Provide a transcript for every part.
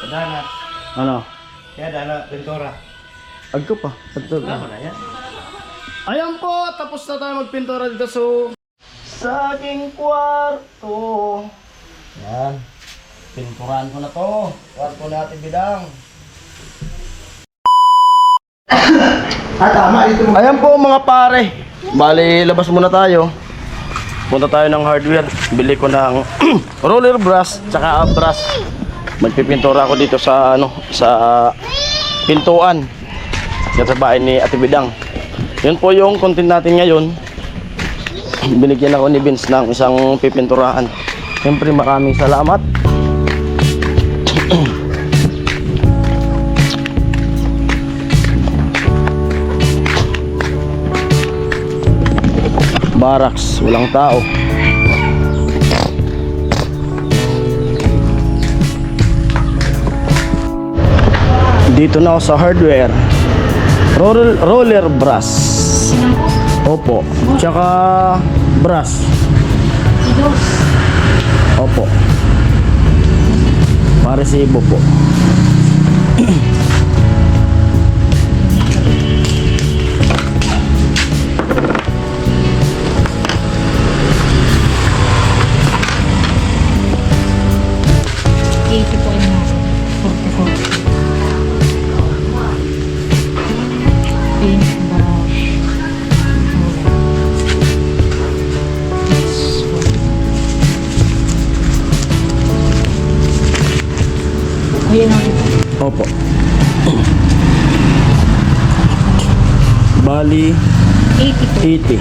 Dana. Ano? Kaya dana pintura. Agko pa. Agko pa. Tama na yan. Ayan po, tapos na tayo magpintura dito sa aking kwarto. Yan. Pinturahan ko na to. Kwarto natin bidang. Tama dito. Ayan po mga pare. Bali, labas muna tayo. Punta tayo ng hardware. Bili ko ng roller brush tsaka brush. Magpipintura ako dito sa sa pintuan. Yan sa bahay ni Ate Bidang. Yun po yung content natin ngayon. Binigyan ako ni Vince ng isang pipinturahan. Siyempre maraming salamat. Barracks, walang tao. Dito na ako sa hardware. Roller brush. Opo. Tsaka brush. Opo. Paresibo po. Opo. Bali 80.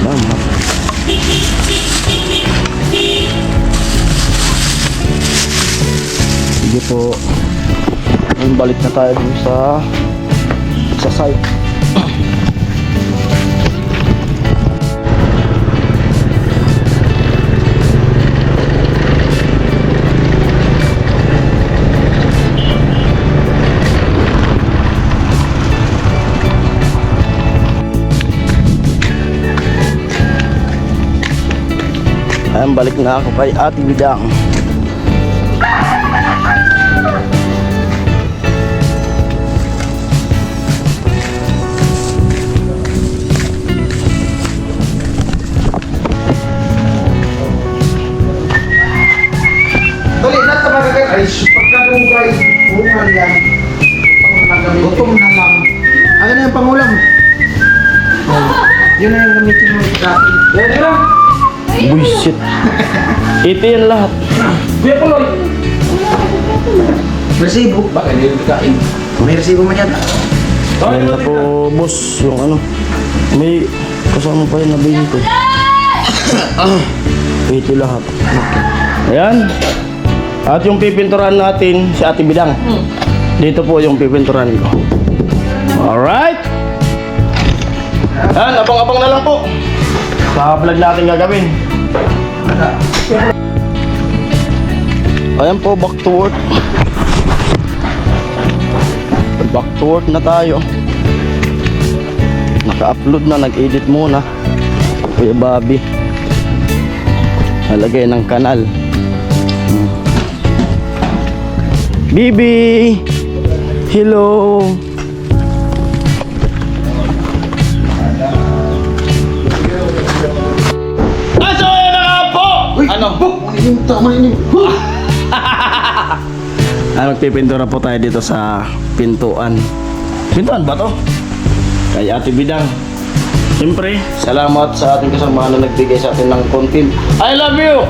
Mama. Sige po. Balik na tayo dun sa site. Ayan, balik na ako kay Ate Bidang. Dali na sa magagay. Ay, pagkadugay. Bungan yan. Gutom na lang. Ano na yung pangulam? Yun na yung gamitin mo dati. Yan lang. Buisit. Ito yan lahat. Kuya Puloy. Resibo. Baka hindi yung kain. May resibo man yan. Ayan na po, boss, yung may kasama pa yun na binto. Ito lahat. Ayan. At yung pipinturahan natin si Ate Bidang. Dito po yung pipinturahan ko. Alright. Ayan, abang-abang na lang po sa vlog natin gagawin. Ayan po, back to work. Back to work na tayo. Naka-upload na, nag-edit muna Kuya Bobby. Nalagay ng kanal. Bibi! Hello! Aso yan na nga po! Ano? Yung tama yun. Magpipintura po tayo dito sa pintuan. Pintuan ba to? Kay Ate Bidang. Siyempre, salamat sa ating kasama na nagbigay sa atin ng content. I love you!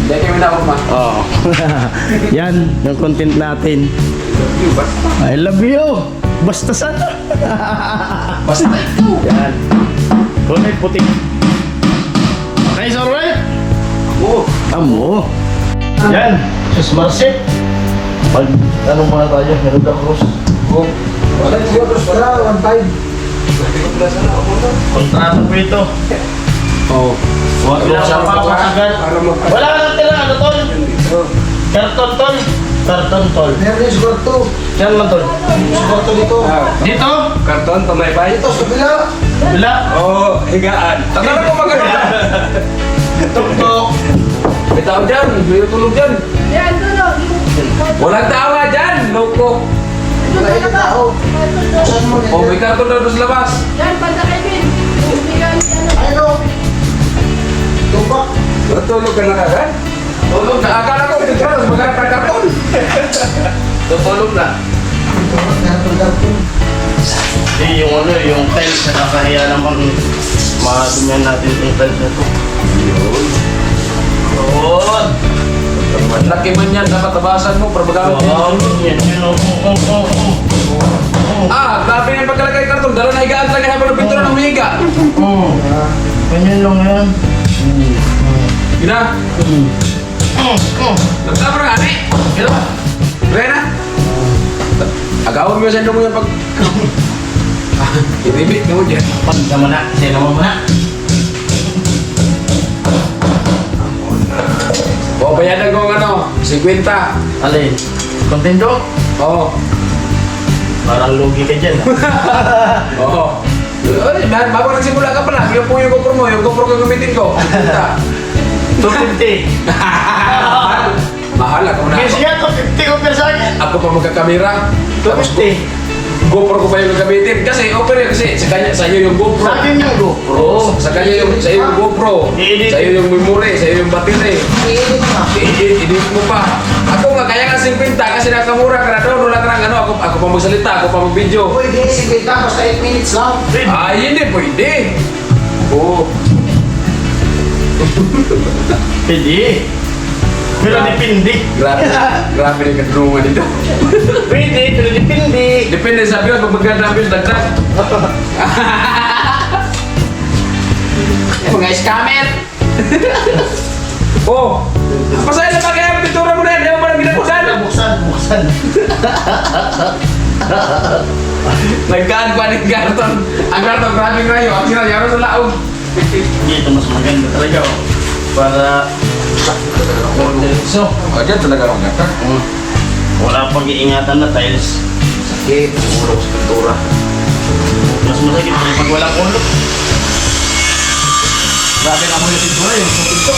Hindi kayo na ako ma. Oo. Yan, yung content natin. I love you! Basta sana! Basta ito. Yan. Kulay puti. Okay, is alright? Oo. Amo. Yan. Sus Marcet. Pag ano muna tayo, meron na cross. Oo. Wala siya terus pala, 1.5. Kontrato po ito. Oo. Huwag lang sa pakasagan. Wala ka nang tira, ano tol? Karton tol. Karton, tol. Meron yung sigurto. Saan man, tol? Sigurto dito. Dito? Karton, pamaypay. Dito, sa kabila. Wala. Oo, higaan. Tatanan ko magano. Tok-tok. May tao dyan, may tulog dyan. Yan, tulog. Walang tawa dyan, loko. Wala yung tao. Saan mo Oh, may karton na doon sa labas. Yan, panda Kevin. Bigyan yan. Ano? Tupak. Tulog ka na kagad? Tulog na. Akala ko, dito na, maghanap ng karton. Tutulog na. Karton. Eh, yung ano, yung tiles na nakahiya naman. Madumyan natin yung tiles na to. Yun. Yun. Laki man yan, dapat tabasan mo para magamit Wow, mo. yan yun. Ah, grabe yung pagkalagay karton. Dala na higaan talaga habang pintura ng humiga. Ganyan lang yan. Gina, nagtama na ani. Gina ba? Rena? Agawin mo sa mo yung pag... Ibibit mo dyan. Pag naman na, siya naman mo na. O, bayanan ko ng ano, 50. Alin? Kontento? Oo. Parang lugi ka dyan. Oo. Ay, man, bago nagsimula ka pa lang, yung po yung GoPro mo, yung GoPro ko gamitin ko. 50. 250. Mahal. Mahal ako na. Kasi nga, 250 ko pa sa akin. Ako pa magkakamera. Tapos 250. GoPro ko pa yung gagamitin. Kasi okay kasi sa kanya, sa iyo yung GoPro. Sa akin yung GoPro. Oo, sa kanya yung, sa iyo yung GoPro. I-edit. Sa iyo yung memory, sa iyo yung battery. Iinit na. I-edit mo pa. Ako nga, kaya nga 50 kasi nakamura ka na doon. Wala ka ng ano, ako pa magsalita, ako pa mag-video. Pwede, sige ka, basta 8 minutes lang. Ay, hindi pwede. Oo. Pwede. Pero depende. Grabe, grabe yung kadrungan dito. Pwede, pero depende. Depende sa views, pag maganda ang views, dagdag. Mga scammer! Oh! Pasaya na pa kaya ang pintura mo na yan, di mo ba nang ginabuksan? Buksan. Nagkaan pa ng karton. Ang karton, grabe ngayon. Ang sinayaro sa laog. Dito mas maganda talaga. Oh. Para So, dyan talaga ang gata. wala pang iingatan na tiles. Sakit, siguro sa pintura. Mas masakit pag walang ulo. Grabe nga mo yung pintura, yung sa pinto.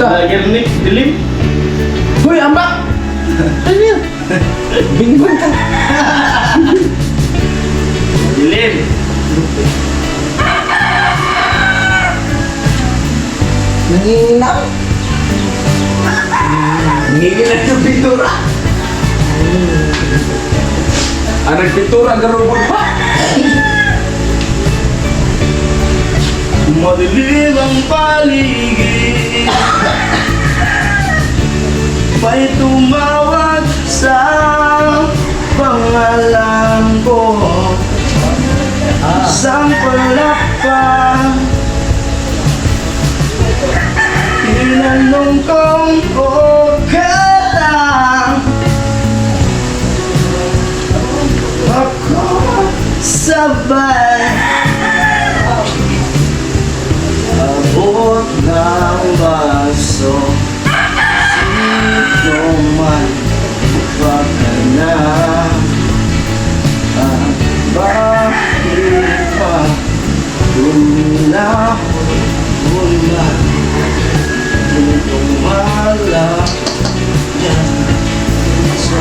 Lagyan ni, dilim. Hoy, ambak! Ano yan? Bingbang ka. Dilim. Nanginginak. Nanginginan yung pintura. Nagpintura ang garubon pa. Madilim ang paligid. May tumawag sa pangalan ko. Isang palakpak. Tinanong kong okay lang. Ako sabay abot ng baso. Sino man baka na bakit pa wala tumala yan sa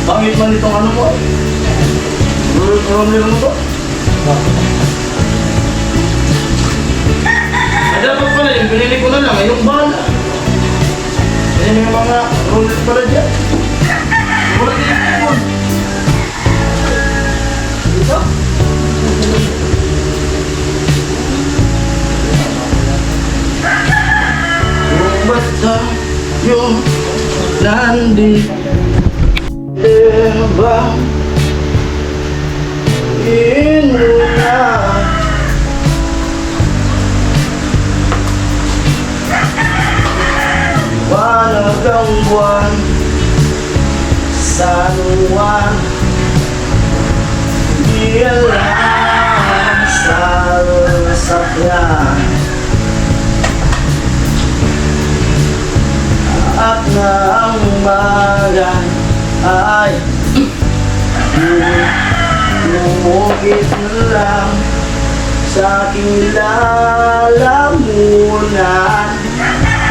Pangit man itong ano mo. Meron mo to? Dapat pala yung binili ko na lang ay yung bala. Kasi may mga roller pala dyan. Wala din yung ito? Yung bata yung nandito. Diba? Inuna Panagang buwan San Juan Di alam sa sakyan At na ang magan ay lumugit lang sa aking lalamunan.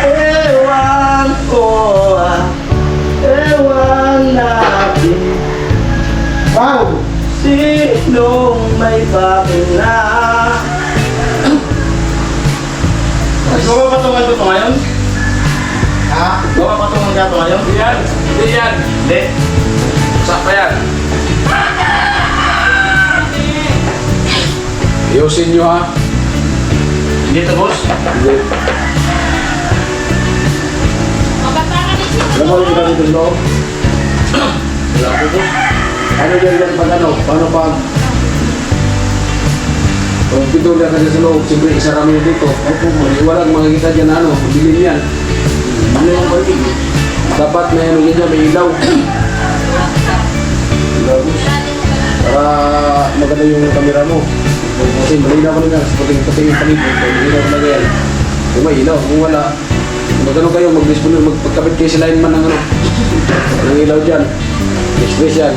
Ewan ko, ewan natin. Wow! Sinong may bakla? Ikaw ba patungan ko ito ngayon? Ha? Ikaw ba patungan ka ito ngayon? Hindi yan. Hindi yan. Hindi. Saka yan. Ayusin nyo ha. Hindi ito, boss. Hindi. Alam mo yung iba dito loob? Wala ko, boss. Ano yan pag ano? Paano pag pag pintura ka dyan sa loob, siyempre isara mo yun dito. Opo mo, walang makikita dyan na ano, bilhin yan. Ano yung paligid? Dapat may ano yan dyan, may ilaw. Ilaw. Para maganda yung camera mo. Kasi malinaw ka na yan, sa pating yung paligid, malinaw ka na yan. Kung may ilaw, kung wala, magano kayo, magkapit kayo sa lineman ng ano, ng ilaw dyan. Express yan.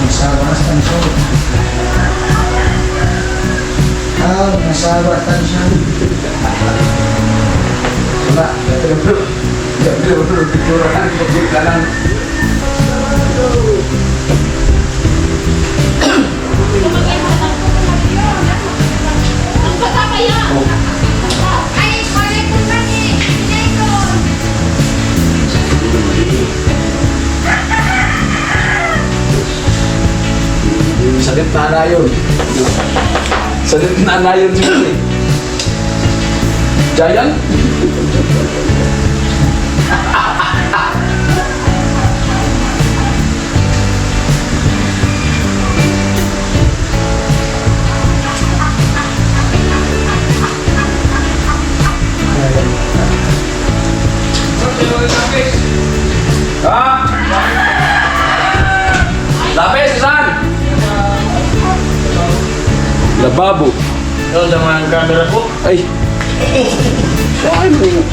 Nasawas tansyon. Nasawas tansyon. Wala. Pero picture ka lang. Sakit na anayon. Sakit na anayon siguro eh. Giant? Ha? Lapis, saan? Lababo. Ito sa mga camera ko. Ay, Bakit mo yung...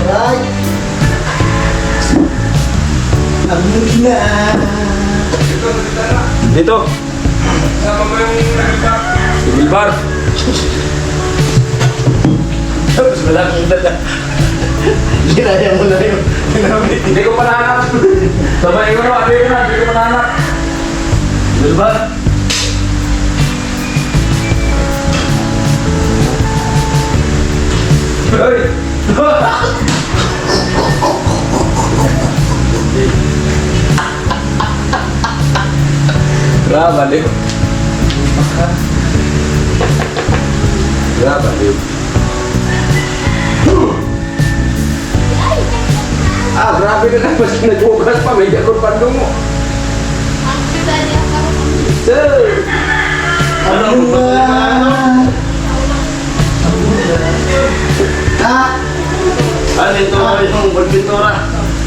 Ay! Amig na! Dito. Sama mo yung Gilbar. Tapos wala kang dala. Ginaya mo na yun. Hindi ko pa nahanap. Sabay ko na, hindi ko pa nahanap. Diba? Hoy! Grabe, Grabe, grabe ka na. Basta nag-ugas pa. May gakot pa mo. Sir! Ano? Ano ito yung pagpintura?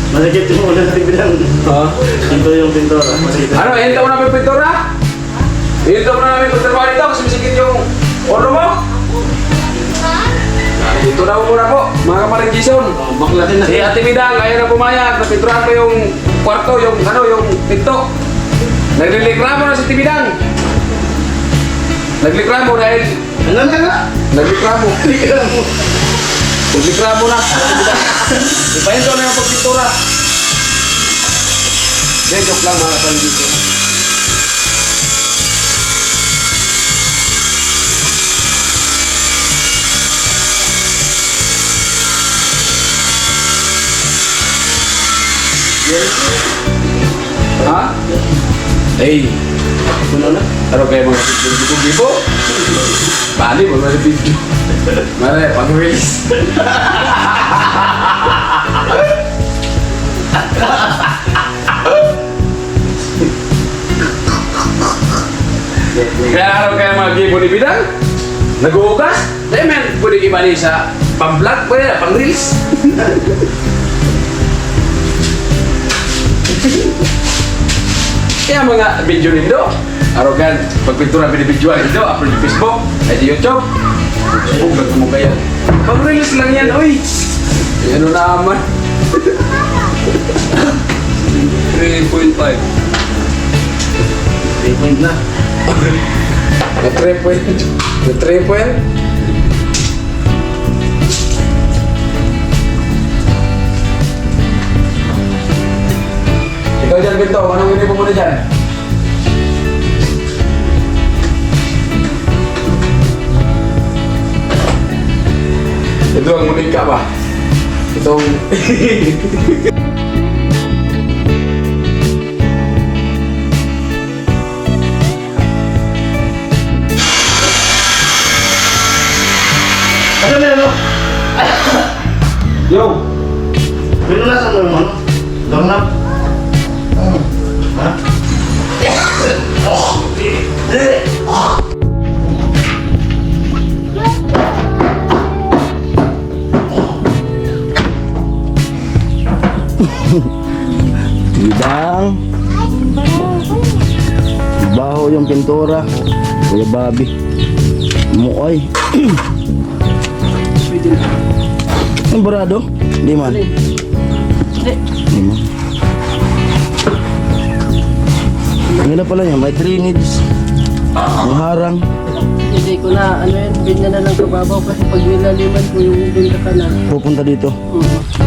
Masakit yung ulo ng bilang. Ha? Ito yung pintura. Masakit. Ano? Hintaw mo namin pintura? Hintaw mo namin pagtrabaho dito kasi masikit yung ordo mo? Dito na muna po, mga kamaring Jason. Baklasin na. Si Ate Midang, ayaw na pumayag. Napinturahan ko yung kwarto, yung pinto. Naglireklamo na si Ate Midang. Naglireklamo dahil... Ano nga? Naglireklamo. Naglireklamo na. Ipahinto na yung pagpintura. Then, joke lang mga kamaring Jason. Ha? Eh, Ano na? ano kayo mga bibo? Bali mo mga video. Mara, pang-release. Kaya araw kayo mga gibo ni Bidang? Nag-uugas? Dahil men, pwede ibali sa pang-vlog, pwede na, pang-reels. Kaya mga video nito, arogan, pagpintura binibidyoan nito, upload sa Facebook, ay sa YouTube. Facebook lang mo kaya. Pag-release lang yan, uy! Ano naman? 3.5. 3 point na. Na 3 point. Na 3 point. Ikaw dyan, Binto. Anong uniform mo na dyan? Ito ang unika ba? Itong... Ano na ano? Yo! Pinunasan mo yung ano? Dongnap? Ha? Bidang. Baho yung pintura. Kuya Bobby. Muoy. Ang barado? Di man. Di man. Ang ganda pala yan, may drainage. May harang. Hindi ko na, ano yan, ganyan na lang kababaw kasi pag nilaliman ko yung bunda ka na. Pupunta dito.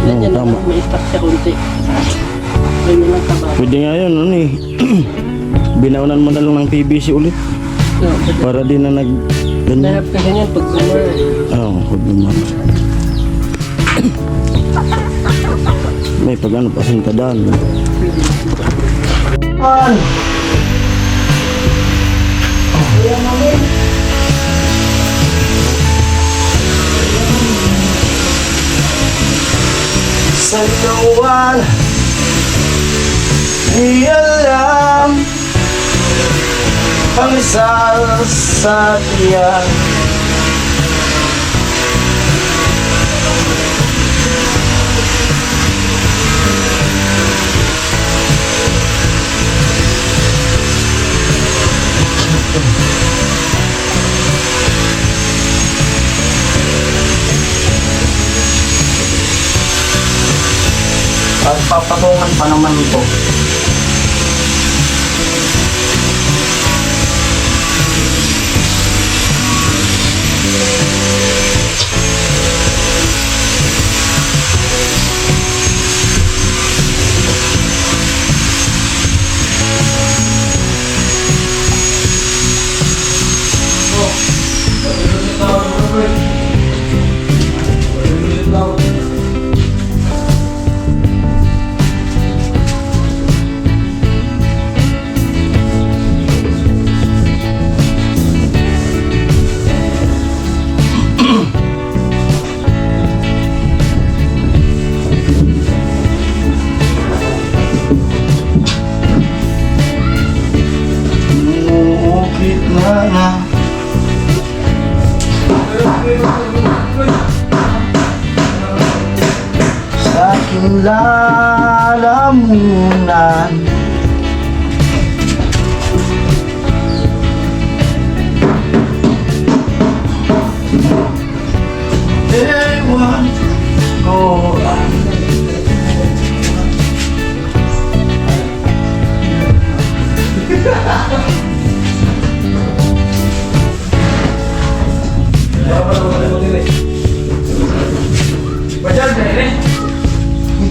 Ganyan na tama. lang, may stock siya konti. Ganyan lang kababaw. Pwede nga yun, ano eh. Binaunan mo na lang ng PVC ulit. No, but Para di na nag... Ganyan. nahap ka ganyan pag summer. Oo, huwag naman. May pag ano, pasintadaan. Sa kawan, di alam ang isal sa tiyan. papatungan pa naman ito. Umukit na sa aking lalamunan. Ewan ko ang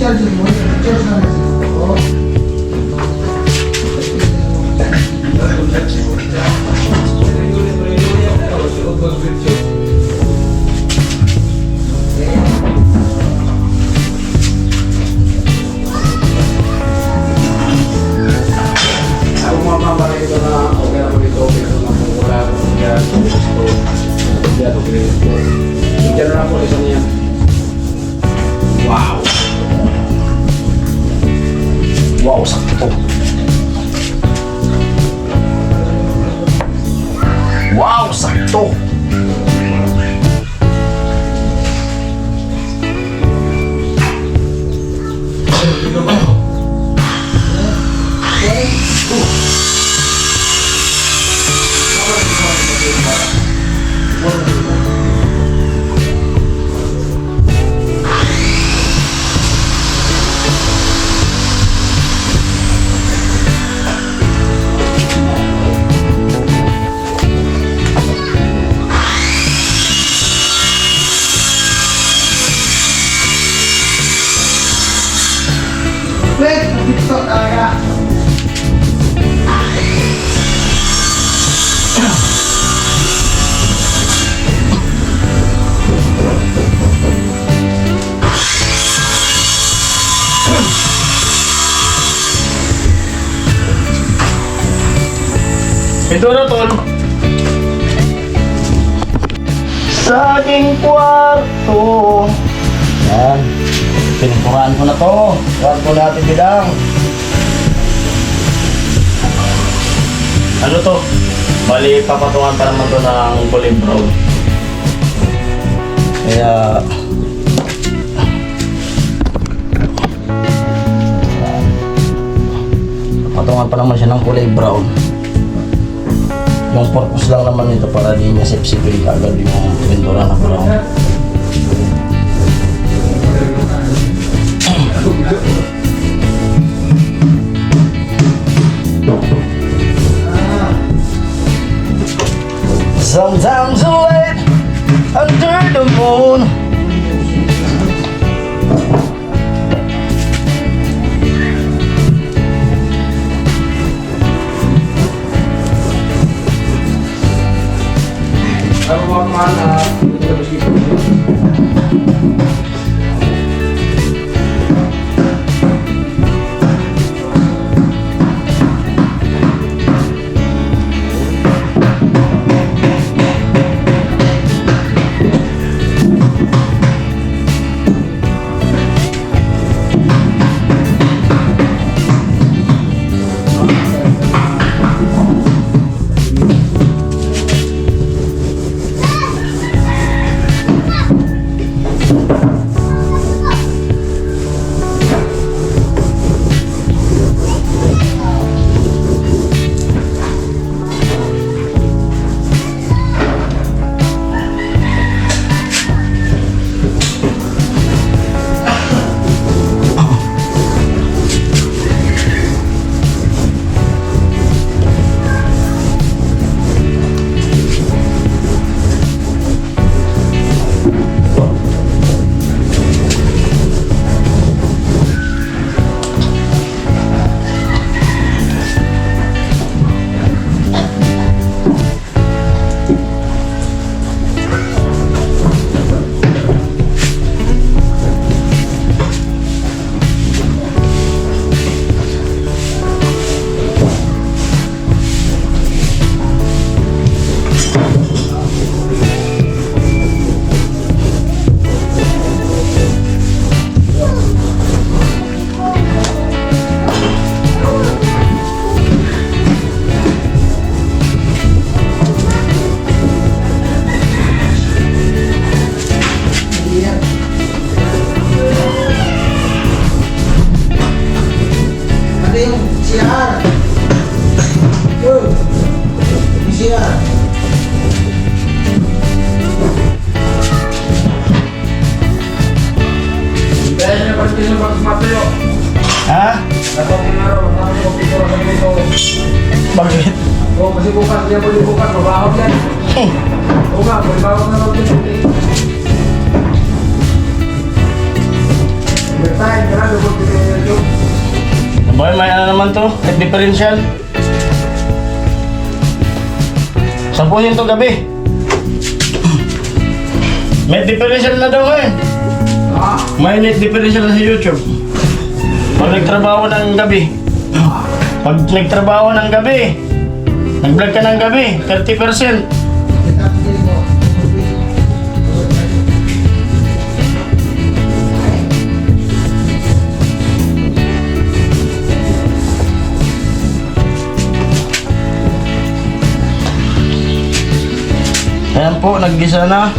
I-charge mo. I-charge na natin. Oo. Ako mamamara ito na okay naman ito, okay naman kung wala akong yan, gusto, yan, okay ito. Diyan na ako isa niya. Wow! wow, sakto. Wow, sakto. Wait, dito talaga. Ito na, tol. Sa aking kwarto. Yan. Pinupuraan ko na to. Kwarto natin bilang. Ano to? Bali, papatungan pa naman to ng kulay brown. Kaya... patungan pa naman siya ng kulay brown. Yung purpose lang naman nito para di niya sipsipin agad yung pintura na brown. Sometimes I wait under the moon. Ako mamamara, ito na siya. Busy na. Kaya niya pa rin yung matayo. Ha? Natong araw, natong magpipura sa dito. Bakit? Oo, kasi bukas, niya po yung bukas, mabahog yan. Oo nga, mabahog na lang dito. Overtime, grabe po dito yung Boy, may ano naman to? Net differential. 10 yun to gabi. May differential na daw eh. May net differential na sa YouTube. Pag nagtrabaho ng gabi. Pag nagtrabaho ng gabi. Nag-vlog ka ng gabi. 30%. Ayan po, naggisa na.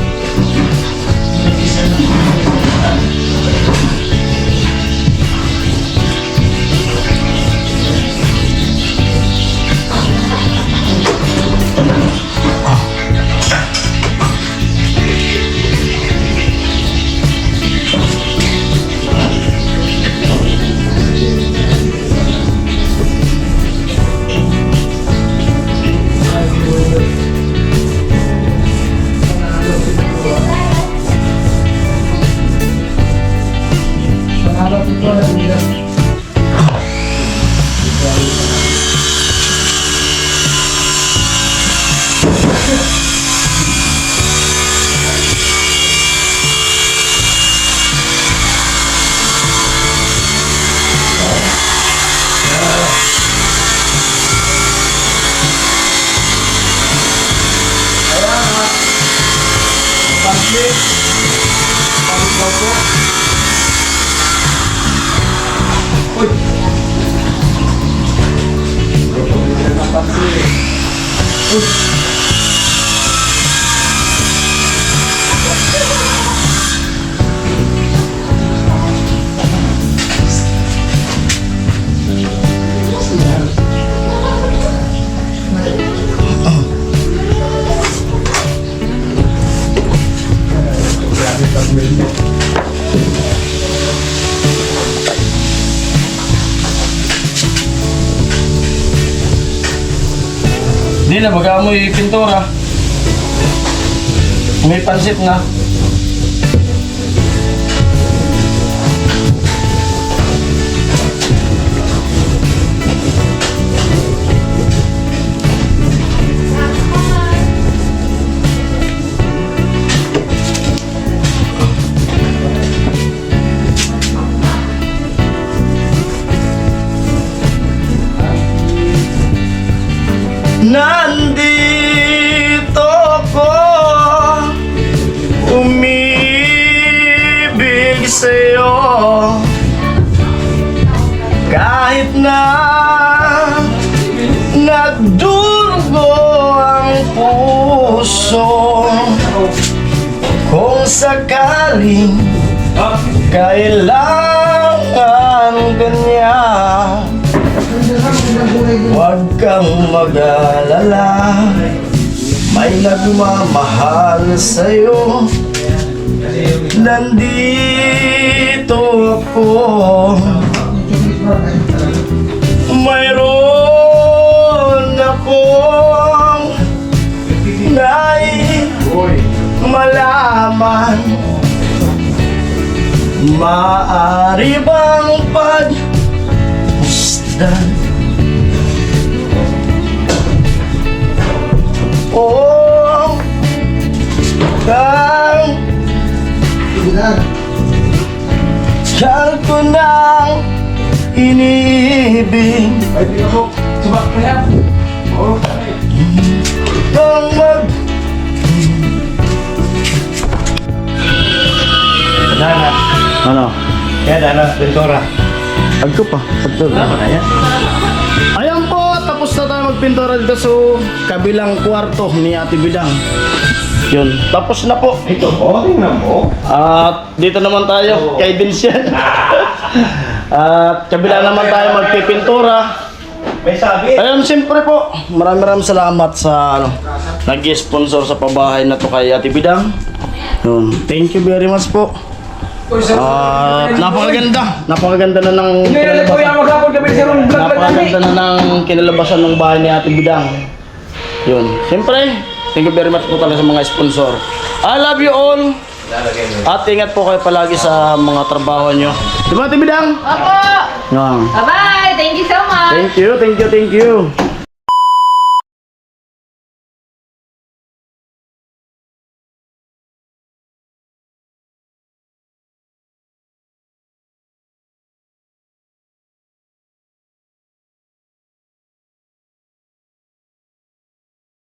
Hindi na, mag-aamoy pintura. May pansit na. Nandito ko umibig sa'yo kahit na nagdurugo ang puso. Kung sakaling kailangan kanya, huwag kang mag-alala, may nagmamahal sa'yo. Nandito ako, mayroon akong malaman. Maaari bang pagmasdan o kang ko nang inibig Ay, di ako. Subak na yan. Oo, kaya. kang ano? Kaya dala, pintura. Agko pa. Tama na yan. Ayan po, tapos na tayo magpintura dito sa kabilang kwarto ni Ate Bidang. Yun, tapos na po. Ito po, tingnan mo. At dito naman tayo kay Vincent. At kabila naman tayo magpipintura. May sabi. Ayun, siyempre po, maraming salamat sa nag-sponsor sa pabahay na to kay Ate Bidang. Yun, thank you very much po. Napakaganda na ng napakaganda na ng kinalabasan ng bahay ni Ate Bidang. Yun, siyempre, thank you very much po talaga sa mga sponsor. I love you all. At ingat po kayo palagi sa mga trabaho nyo. Diba, Ate Bidang? Opo! Yan. Bye-bye! Thank you so much! Thank you.